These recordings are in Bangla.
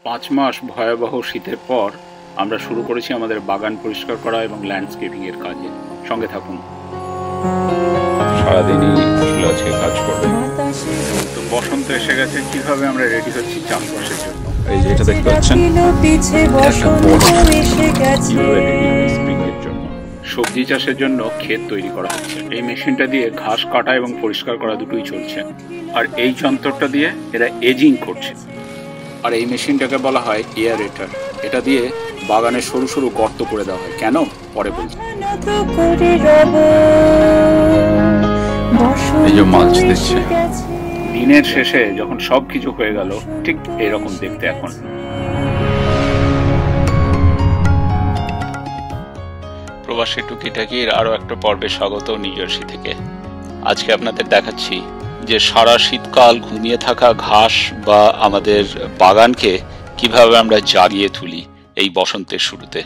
5 মাস ভয়াবহ শীতের পর আমরা শুরু করেছি আমাদের বাগান পরিষ্কার করা এবং ল্যান্ডস্কেপিং এর কাজে। সঙ্গে থাকুন। সারাদিনই আসলে আজকে কাজ করবে। তো বসন্ত এসে গেছে, কিভাবে আমরা রেডি হচ্ছি চাষবাসের জন্য। এই যে এটা দেখতে পাচ্ছেন, স্প্রিং এর জন্য সবজি চাষের জন্য ক্ষেত তৈরি করা হচ্ছে। এই মেশিনটা দিয়ে ঘাস কাটা এবং পরিষ্কার করা দুটোই চলছে, আর এই যন্ত্রটা দিয়ে এরা এজিং করছে। আর এই মেশিনটাকে বলা হয় এয়ারেটর। এটা দিয়ে বাগানে সরু সরু গর্ত করে দেওয়া হয়। কেন, পরে বলছি। এই যে মাছ দিচ্ছে। দিনের শেষে যখন সবকিছু হয়ে গেল, ঠিক এরকম দেখতে এখন। প্রবাসী টুকিটাকির আরো একটা পর্বে স্বাগত নিউ জার্সি থেকে। আজকে আপনাদের দেখাচ্ছি যে সারা শীতকাল ঘুমিয়ে থাকা ঘাস বা আমাদের বাগানকে কিভাবে আমরা জাগিয়ে তুলি এই বসন্তের শুরুতে।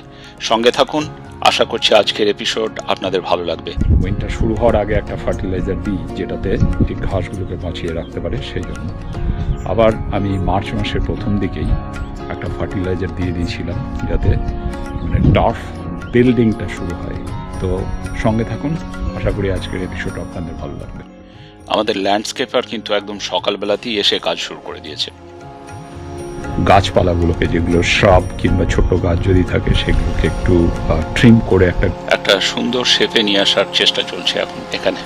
সঙ্গে থাকুন, আশা করছি আজকের এপিসোড আপনাদের ভালো লাগবে। উইন্টার শুরু হওয়ার আগে একটা ফার্টিলাইজার দিই, যেটাতে ঠিক ঘাসগুলোকে বাঁচিয়ে রাখতে পারে সেই জন্য। আবার আমি মার্চ মাসের প্রথম দিকেই একটা ফার্টিলাইজার দিয়ে দিয়েছিলাম, যাতে মানে টার্ফ বিল্ডিংটা শুরু হয়। তো সঙ্গে থাকুন, আশা করি আজকের এপিসোড আপনাদের ভালো লাগবে। আমাদের ল্যান্ডস্কেপার কিন্তু একদম সকালবেলাতেই এসে কাজ শুরু করে দিয়েছে। গাছপালাগুলোকে, যেগুলো শ্রাব কিংবা ছোট গাছ যদি থাকে, সেগুলোকে একটু ট্রিম করে একটা সুন্দর শেপে নিয়ে আসার চেষ্টা চলছে এখন এখানে।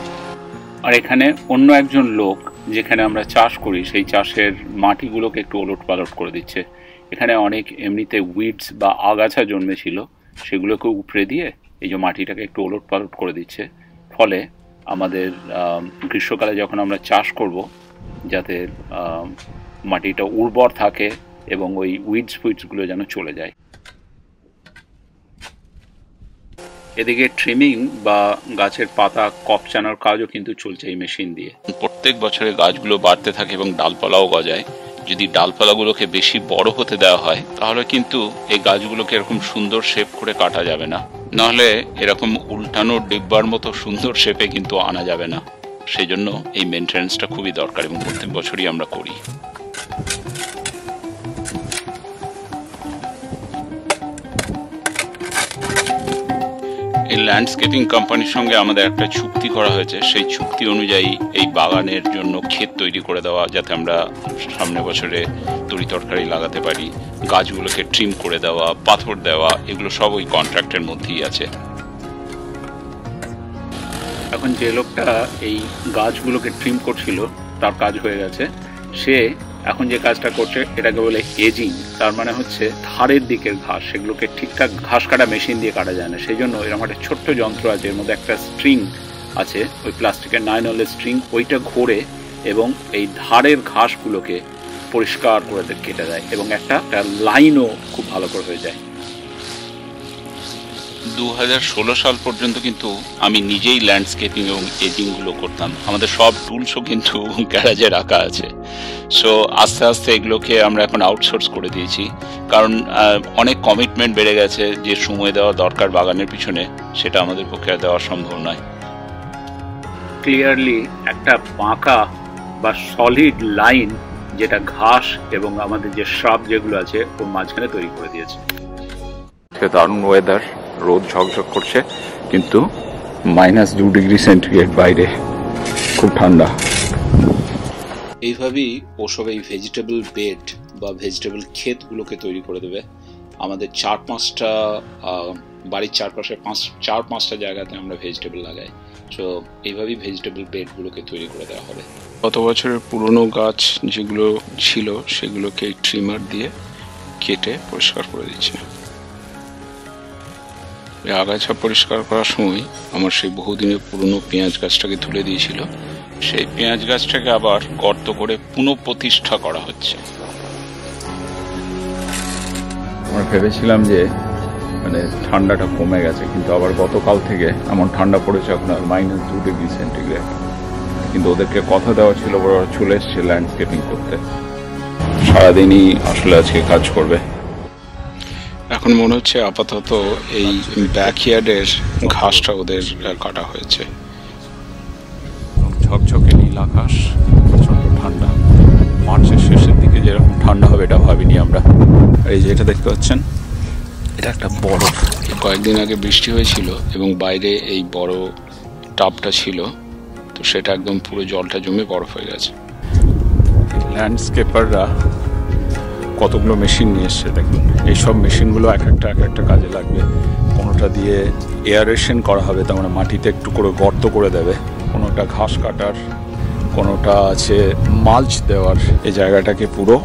আর এখানে অন্য একজন লোক, যেখানে আমরা চাষ করি, সেই চাষের মাটিগুলোকে একটু ওলট পালট করে দিচ্ছে। এখানে অনেক এমনিতে উইডস বা আগাছা জন্মেছিল, সেগুলোকে উপড়ে দিয়ে এই যে মাটিটাকে একটু ওলট পালট করে দিচ্ছে। ফলে আমাদের গ্রীষ্মকালে যখন আমরা চাষ করব, যাতে মাটিটা উর্বর থাকে এবং ওই উইডসগুলো যেন চলে যায়। এদিকে ট্রিমিং বা গাছের পাতা কপচানোর কাজও কিন্তু চলছে এই মেশিন দিয়ে। প্রত্যেক বছরে গাছগুলো বাড়তে থাকে এবং ডালপালাও গজায়। যদি ডালপালাগুলোকে বেশি বড় হতে দেওয়া হয়, তাহলে কিন্তু এই গাছগুলোকে এরকম সুন্দর শেপ করে কাটা যাবে না। নাহলে এরকম উল্টানো ডিব্বার মতো সুন্দর শেপে কিন্তু আনা যাবে না। সেই জন্য এই মেনটেন্যান্সটা খুবই দরকার এবং প্রত্যেক বছরই আমরা করি। এই ল্যান্ডস্কেপিং কোম্পানির সঙ্গে আমাদের একটা চুক্তি করা হয়েছে। সেই চুক্তি অনুযায়ী এই বাগানের জন্য ক্ষেত তৈরি করে দেওয়া, যাতে আমরা সামনে বছরে তরি তরকারি লাগাতে পারি। গাছগুলোকে ট্রিম করে দেওয়া, পাথর দেওয়া, এগুলো সব ওই কন্ট্রাক্টের মধ্যেই আছে। এখন যে লোকটা এই গাছগুলোকে ট্রিম করছিল, তার কাজ হয়ে গেছে। সে এখন যে কাজটা করছে, এটাকে বলে এজিং। তার মানে হচ্ছে ধারের দিকের ঘাস, সেগুলোকে ঠিকঠাক ঘাস কাটা মেশিন দিয়ে কাটা যায় না। সেই জন্য এরকম একটা ছোট্ট যন্ত্র আছে, এর মধ্যে একটা স্ট্রিং আছে, ওই প্লাস্টিকের 9 হলের স্ট্রিং, ওইটা ঘোরে এবং এই ধারের ঘাসগুলোকে পরিষ্কার করে কেটে দেয় এবং একটা লাইনও খুব ভালো করে হয়ে যায়। 2016 সাল পর্যন্ত কিন্তু আমি নিজেই ল্যান্ডস্কেপিং এবং এজিংগুলো করতাম। আমাদের সব টুলসও কিন্তু গ্যারাজে রাখা আছে। সো আস্তে আস্তে এগুলোকে আমরা এখন আউটসোর্স করে দিয়েছি, কারণ অনেক কমিটমেন্ট বেড়ে গেছে। যে সময় দেওয়া দরকার বাগানের পিছনে, সেটা আমাদের পক্ষে দেওয়া সম্ভব নয়। ক্লিয়ারলি একটা বাঁকা বা সলিড লাইন, যেটা ঘাস এবং আমাদের যে শ্রাব যেগুলো আছে, ওর মাঝখানে তৈরি করে দিয়েছে। দারুণ ওয়েদার, রোদ ঝকঝক করছে, কিন্তু -2 ডিগ্রি সেন্টিগ্রেড বাইরে, খুব ঠান্ডা। এইভাবেই ওসব এই ভেজিটেবল বেড বা ভেজিটেবল ক্ষেতগুলোকে তৈরি করে দেবে। আমাদের 4-5টা বাড়ির চারপাশে 4-5টা জায়গাতে আমরা ভেজিটেবল লাগাই। সো এইভাবেই ভেজিটেবল বেডগুলোকে তৈরি করে দেওয়া হবে। গত বছরের পুরনো গাছ যেগুলো ছিল, সেগুলোকে ট্রিমার দিয়ে কেটে পরিষ্কার করে দিচ্ছে। আগাছা পরিষ্কার করার সময় আমার সেই বহুদিনের পুরনো পেঁয়াজ গাছটাকে তুলে দিয়েছিল। সেই পেঁয়াজ গাছটাকে আবার গর্ত করে পুনঃপ্রতিষ্ঠা করা হচ্ছে। আমরা ভেবেছিলাম যে মানে ঠান্ডাটা কমে গেছে, কিন্তু আবার গতকাল থেকে এমন ঠান্ডা পড়েছে এখন আর -2 ডিগ্রি সেন্টিগ্রেড। কিন্তু ওদেরকে কথা দেওয়া ছিল, ওরা চলে এসছে ল্যান্ডস্কেপিং করতে। সারাদিনই আসলে আজকে কাজ করবে। এখন মনে হচ্ছে আপাতত এই ব্যাকইয়ার্ডের ঘাসটা ওদের কাটা হয়েছে। ঝকঝকে নীল আকাশ, প্রচন্ড ঠান্ডা। মার্চের শেষের দিকে যেরকম ঠান্ডা হবে এটা ভাবিনি আমরা। এই যে এটা দেখতে পাচ্ছেন, এটা একটা বরফ। কয়েকদিন আগে বৃষ্টি হয়েছিল এবং বাইরে এই বড় টাবটা ছিল, তো সেটা একদম পুরো জলটা জমে বরফ হয়ে গেছে। ল্যান্ডস্কেপাররা কতগুলো মেশিন নিয়ে এসছে দেখুন। এইসব মেশিনগুলো এক একটা কাজে লাগবে। কোনোটা দিয়ে এয়ারেশন করা হবে, তার মানে মাটিতে একটু করে গর্ত করে দেবে। কোনোটা ঘাস কাটার, কোনোটা আছে মালচ দেওয়ার। এই জায়গাটাকে পুরো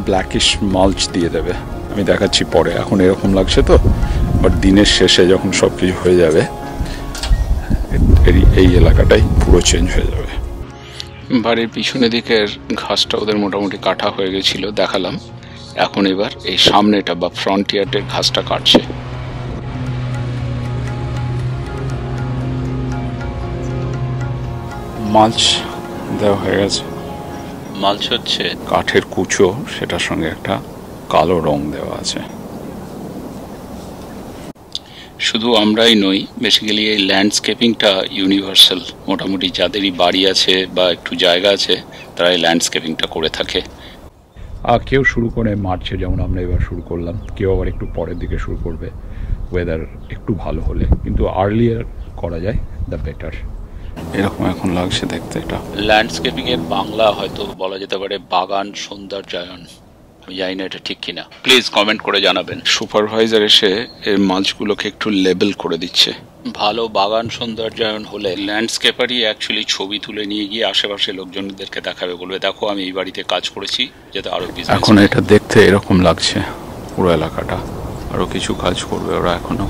ব্ল্যাকিশ মালচ দিয়ে দেবে। আমি দেখাচ্ছি পরে। এখন এরকম লাগছে তো, বাট দিনের শেষে যখন সব কিছু হয়ে যাবে এই এলাকাটাই পুরো চেঞ্জ হয়ে যাবে। বাড়ির পিছনে দিকের ঘাসটা ওদের মোটামুটি কাটা হয়ে গেছিল, দেখালাম। এখন এবার এই সামনেটা বা ফ্রন্ট ইয়ার্ডের ঘাসটা কাটছে। মালচ দেওয়া হয়ে গেছে। মালচ হচ্ছে কাঠের কুচো, সেটার সঙ্গে একটা কালো রং দেওয়া আছে। শুধু আমরাই নই, বেসিক্যালি এই ল্যান্ডস্কেপিংটা ইউনিভার্সাল। মোটামুটি যাদেরই বাড়ি আছে বা একটু জায়গা আছে তারা এই ল্যান্ডস্কেপিংটা করে থাকে। কেউ শুরু করে মার্চে, যেমন আমরা এবার শুরু করলাম, কেউ আবার একটু পরের দিকে শুরু করবে, ওয়েদার একটু ভালো হলে। কিন্তু আর্লিয়ার করা যায় দ্য বেটার। এরকম এখন লাগছে দেখতে। এটা ল্যান্ডস্কেপিং এর বাংলা হয়তো বলা যেতে পারে বাগান সৌন্দর্যায়ন। আমি জানি না এটা ঠিক কিনা, প্লিজ কমেন্ট করে জানাবেন। সুপারভাইজার এসে এর মাছগুলোকে একটু লেবেল করে দিচ্ছে। ভালো বাগান সৌন্দর্যায়ন হলে ল্যান্ডস্কেপারই অ্যাকচুয়ালি ছবি তুলে নিয়ে গিয়ে আশেপাশে লোকজনদেরকে দেখাবে, বলবে দেখো আমি এই বাড়িতে কাজ করেছি, যাতে আরো বিজনেস। এখন এটা দেখতে এরকম লাগছে পুরো এলাকাটা। আরো কিছু কাজ করবে ওরা এখনো।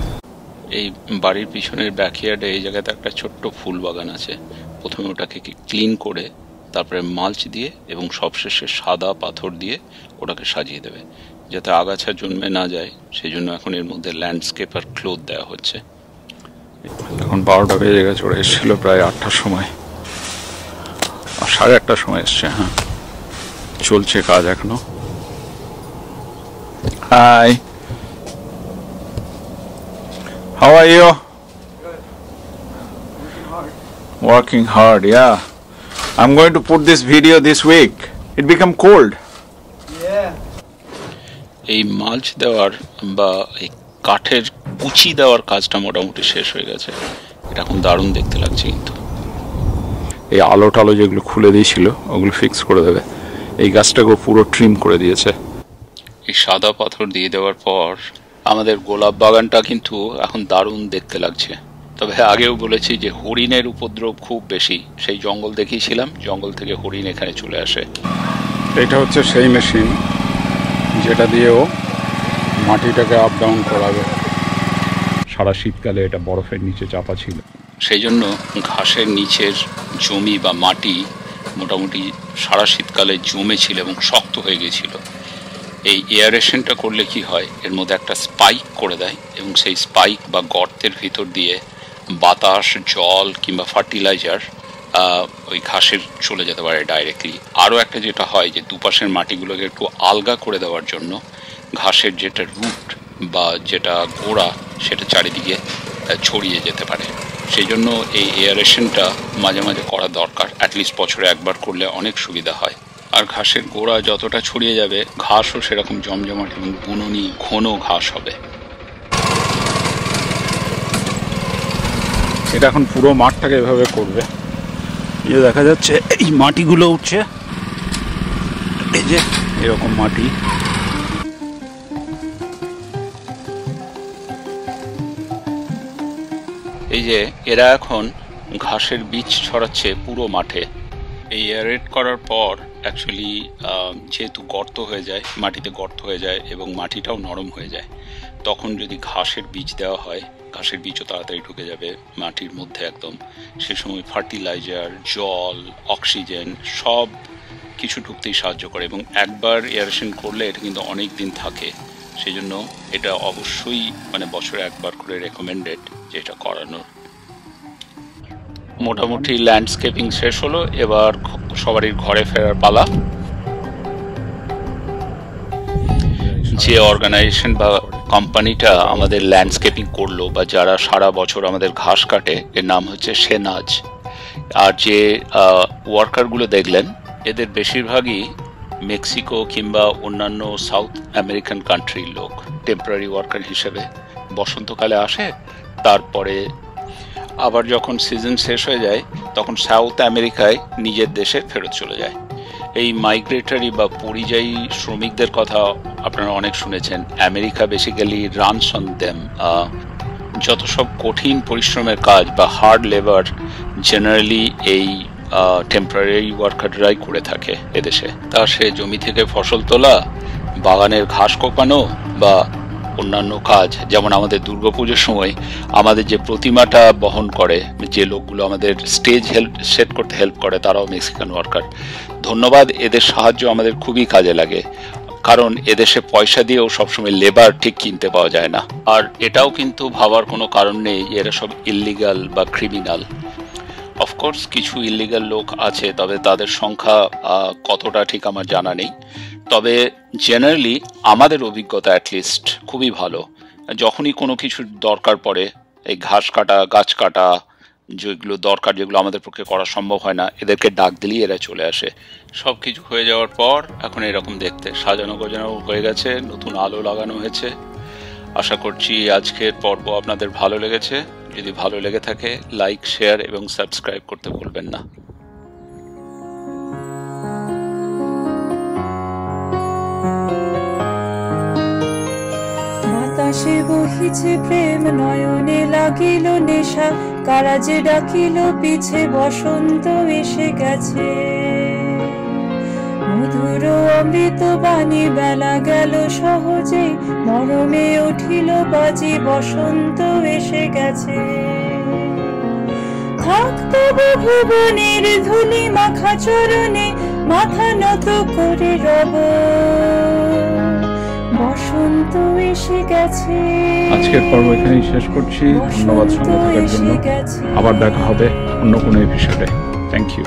এই বাড়ির পিছনের ব্যাকইয়ার্ডে এই জায়গাতে একটা ছোট্ট ফুল বাগান আছে। প্রথমে ওটাকে ক্লিন করে তারপরে মালচ দিয়ে এবং সবশেষে সাদা পাথর দিয়ে ওটাকে সাজিয়ে দেবে, যাতে আগাছা জন্মে না যায়। সেই জন্য এখন এর মধ্যে ল্যান্ডস্কেপার ক্লোথ দেওয়া হচ্ছে। এখন 12টা বেজে গেছে, ওরা এসেছিল প্রায় 8টার সময়, আর 8:30টার সময় এসছে। হ্যাঁ, চলছে কাজ এখনো। Hi, how are you? Working hard, yeah. I'm going to put this video this week. It become cold. Yeah. এই মালচ দেওয়ার বা এই কাঠের কুচি দেওয়ার কাজটা মোটামুটি শেষ হয়ে গেছে। এটা এখন দারুণ দেখতে লাগছে। কিন্তু এই আলো টালো যেগুলো খুলে দিয়েছিল ওগুলো ফিক্স করে দেবে। এই গাছটাকে পুরো ট্রিম করে দিয়েছে। এই সাদা পাথর দিয়ে দেওয়ার পর আমাদের গোলাপ বাগানটা কিন্তু এখন দারুণ দেখতে লাগছে। তবে আগেও বলেছি যে হরিণের উপদ্রব খুব বেশি। সেই জঙ্গল দেখিয়েছিলাম, জঙ্গল থেকে হরিণ এখানে চলে আসে। এটা হচ্ছে সেই মেশিন যেটা দিয়েও মাটিটাকে আপ ডাউন করাবে। সারা শীতকালে এটা বরফের নিচে চাপা ছিল, সেই জন্য ঘাসের নিচের জমি বা মাটি মোটামুটি সারা শীতকালে জমেছিল এবং শক্ত হয়ে গেছিল। এই এয়ারেশনটা করলে কি হয়, এর মধ্যে একটা স্পাইক করে দেয় এবং সেই স্পাইক বা গর্তের ভিতর দিয়ে বাতাস, জল কিংবা ফার্টিলাইজার ওই ঘাসের চলে যেতে পারে ডাইরেক্টলি। আরও একটা যেটা হয় যে দুপাশের মাটিগুলোকে একটু আলগা করে দেওয়ার জন্য ঘাসের যেটা রুট বা যেটা গোড়া সেটা চারিদিকে ছড়িয়ে যেতে পারে। সেই জন্য এই এয়ারেশনটা মাঝে মাঝে করা দরকার। অ্যাটলিস্ট বছরে একবার করলে অনেক সুবিধা হয়। আর ঘাসের গোড়া যতটা ছড়িয়ে যাবে, ঘাসও সেরকম জমজমাট এবং বুননি ঘন ঘাস হবে। এটা এখন পুরো মাঠটাকে এভাবে করবে। এই দেখা যাচ্ছে এই মাটিগুলো উঠছে, এই যে এরকম মাটি। এই যে এরা এখন ঘাসের বীজ ছড়াচ্ছে পুরো মাঠে। এই এয়ারেট করার পর অ্যাকচুয়ালি যেহেতু গর্ত হয়ে যায়, মাটিতে গর্ত হয়ে যায় এবং মাটিটাও নরম হয়ে যায়, তখন যদি ঘাসের বীজ দেওয়া হয়, ঘাসের বীজও তাড়াতাড়ি ঢুকে যাবে মাটির মধ্যে একদম। সে সময় ফার্টিলাইজার, জল, অক্সিজেন সব কিছু ঢুকতেই সাহায্য করে। এবং একবার এয়ারেশন করলে এটা কিন্তু অনেক দিন থাকে। সেই জন্য এটা অবশ্যই বছরে একবার করে রেকমেন্ডেড যে এটা করানোর। মোটামুটি ল্যান্ডস্কেপিং শেষ হলো, এবার সবারই ঘরে ফেরার পালা। যে অর্গানাইজেশন বা কোম্পানিটা আমাদের ল্যান্ডস্কেপিং করলো বা যারা সারা বছর আমাদের ঘাস কাটে, এর নাম হচ্ছে সেনাজ। আর যে ওয়ার্কারগুলো দেখলেন, এদের বেশিরভাগই মেক্সিকো কিংবা অন্যান্য সাউথ আমেরিকান কান্ট্রির লোক টেম্পোরারি ওয়ার্কার হিসেবে বসন্তকালে আসে, তারপরে আবার যখন সিজন শেষ হয়ে যায় তখন সাউথ আমেরিকায় নিজের দেশে ফেরত চলে যায়। এই মাইগ্রেটরি বা পরিযায়ী শ্রমিকদের কথা আপনারা অনেক শুনেছেন। America basically runs on them. যত সব কঠিন পরিশ্রমের কাজ বা হার্ড লেবার জেনারেলি এই টেম্পোরারি ওয়ার্কাররাই করে থাকে এদেশে। তা সে জমি থেকে ফসল তোলা, বাগানের ঘাস কোপানো বা অন্যান্য কাজ, যেমন আমাদের দুর্গাপুজোর সময় আমাদের যে প্রতিমাটা বহন করে যে লোকগুলো আমাদের স্টেজ সেট করতে হেল্প করে, তারাও মেক্সিকান ওয়ার্কার। ধন্যবাদ, এদের সাহায্য আমাদের খুবই কাজে লাগে, কারণ এদেশে পয়সা দিয়েও সবসময় লেবার ঠিক কিনতে পাওয়া যায় না। আর এটাও কিন্তু ভাবার কোনো কারণ নেই যে এরা সব ইল্লিগাল বা ক্রিমিনাল। অফকোর্স কিছু ইল্লিগাল লোক আছে, তবে তাদের সংখ্যা কতটা ঠিক আমার জানা নেই। তবে জেনারেলি আমাদের অভিজ্ঞতা অ্যাটলিস্ট খুবই ভালো। যখনই কোনো কিছু দরকার পড়ে, এই ঘাস কাটা, গাছ কাটা, যেগুলো দরকার, যেগুলো আমাদের পক্ষে করা সম্ভব হয় না, এদেরকে ডাক দিলেই এরা চলে আসে। সব কিছু হয়ে যাওয়ার পর এখন এরকম দেখতে সাজানো গোজানো হয়ে গেছে, নতুন আলো লাগানো হয়েছে। আশা করছি আজকের পর্ব আপনাদের ভালো লেগেছে। যদি ভালো লেগে থাকে লাইক, শেয়ার এবং সাবস্ক্রাইব করতে ভুলবেন না। বাতাসে বহিছে প্রেম, নয়নে লাগিল নেশা, কারাজে ডাকিল পিছে, বসন্ত এসে গেছে। মধুর অমৃত বাণী, বেলা গেল সহজে, মরমে উঠিল বাজি, বসন্ত এসে গেছে। থাকতো ভুবনের ধুলি মাখা চরণে, মাথা নত করে রব, বসন্ত এসে গেছে। আজকের পর্ব এখানেই শেষ করছি। ধন্যবাদ সঙ্গে থাকার জন্য। আবার দেখা হবে অন্য কোনো এপিসোডে। Thank you.